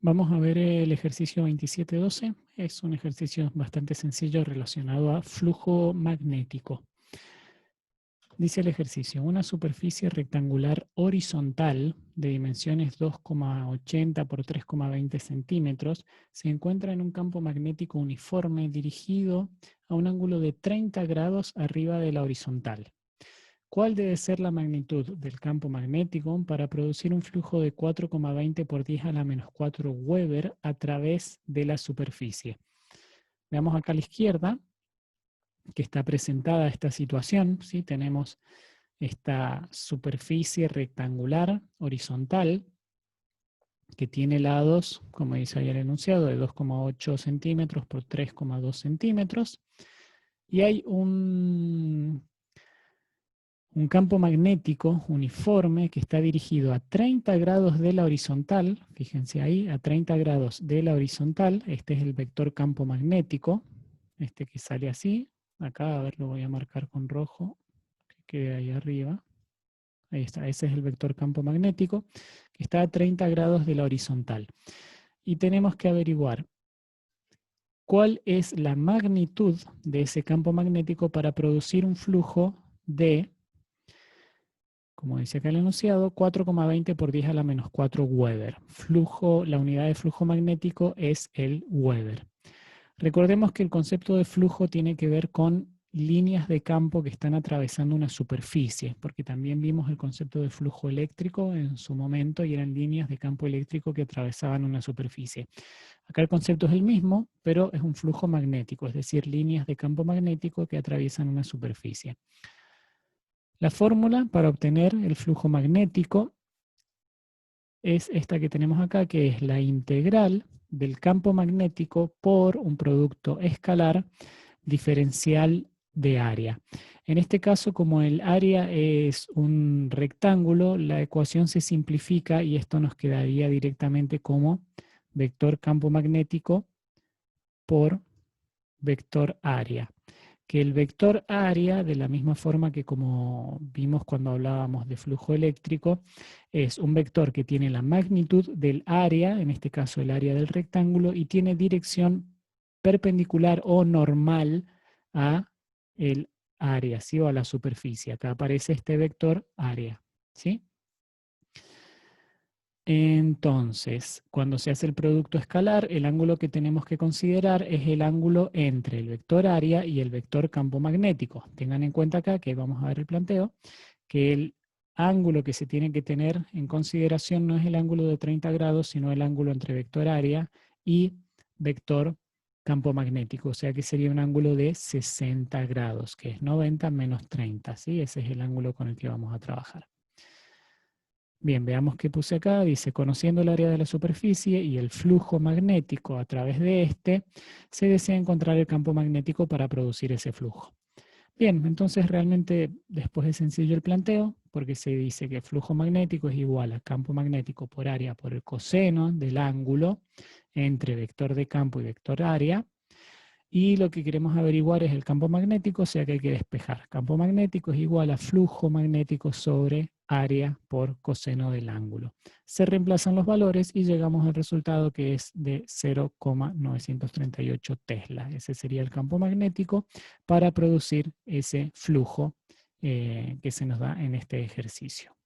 Vamos a ver el ejercicio 27.12. Es un ejercicio bastante sencillo relacionado a flujo magnético. Dice el ejercicio, una superficie rectangular horizontal de dimensiones 2,80 por 3,20 centímetros se encuentra en un campo magnético uniforme dirigido a un ángulo de 30 grados arriba de la horizontal. ¿Cuál debe ser la magnitud del campo magnético para producir un flujo de 4,20 por 10 a la menos 4 Weber a través de la superficie? Veamos acá a la izquierda que está presentada esta situación. ¿Sí? Tenemos esta superficie rectangular horizontal que tiene lados, como dice ahí el enunciado, de 2,8 centímetros por 3,2 centímetros. Y hay un campo magnético uniforme que está dirigido a 30 grados de la horizontal, fíjense ahí, a 30 grados de la horizontal. Este es el vector campo magnético, este que sale así. Acá, a ver, lo voy a marcar con rojo, que quede ahí arriba. Ahí está, ese es el vector campo magnético, que está a 30 grados de la horizontal. Y tenemos que averiguar cuál es la magnitud de ese campo magnético para producir un flujo de, como dice acá el enunciado, 4,20 por 10 a la menos 4 Weber. La unidad de flujo magnético es el Weber. Recordemos que el concepto de flujo tiene que ver con líneas de campo que están atravesando una superficie, porque también vimos el concepto de flujo eléctrico en su momento y eran líneas de campo eléctrico que atravesaban una superficie. Acá el concepto es el mismo, pero es un flujo magnético, es decir, líneas de campo magnético que atraviesan una superficie. La fórmula para obtener el flujo magnético es esta que tenemos acá, que es la integral del campo magnético por un producto escalar diferencial de área. En este caso, como el área es un rectángulo, la ecuación se simplifica y esto nos quedaría directamente como vector campo magnético por vector área. Que el vector área, de la misma forma que como vimos cuando hablábamos de flujo eléctrico, es un vector que tiene la magnitud del área, en este caso el área del rectángulo, y tiene dirección perpendicular o normal a el área, ¿sí? O a la superficie. Acá aparece este vector área, ¿sí? Entonces, cuando se hace el producto escalar, el ángulo que tenemos que considerar es el ángulo entre el vector área y el vector campo magnético. Tengan en cuenta acá, que vamos a ver el planteo, que el ángulo que se tiene que tener en consideración no es el ángulo de 30 grados, sino el ángulo entre vector área y vector campo magnético, o sea que sería un ángulo de 60 grados, que es 90 menos 30, ¿sí? Ese es el ángulo con el que vamos a trabajar. Bien, veamos qué puse acá. Dice, conociendo el área de la superficie y el flujo magnético a través de este, se desea encontrar el campo magnético para producir ese flujo. Bien, entonces realmente después es sencillo el planteo, porque se dice que el flujo magnético es igual a campo magnético por área por el coseno del ángulo entre vector de campo y vector área. Y lo que queremos averiguar es el campo magnético, o sea que hay que despejar. Campo magnético es igual a flujo magnético sobre área por coseno del ángulo. Se reemplazan los valores y llegamos al resultado que es de 0,938 Tesla. Ese sería el campo magnético para producir ese flujo que se nos da en este ejercicio.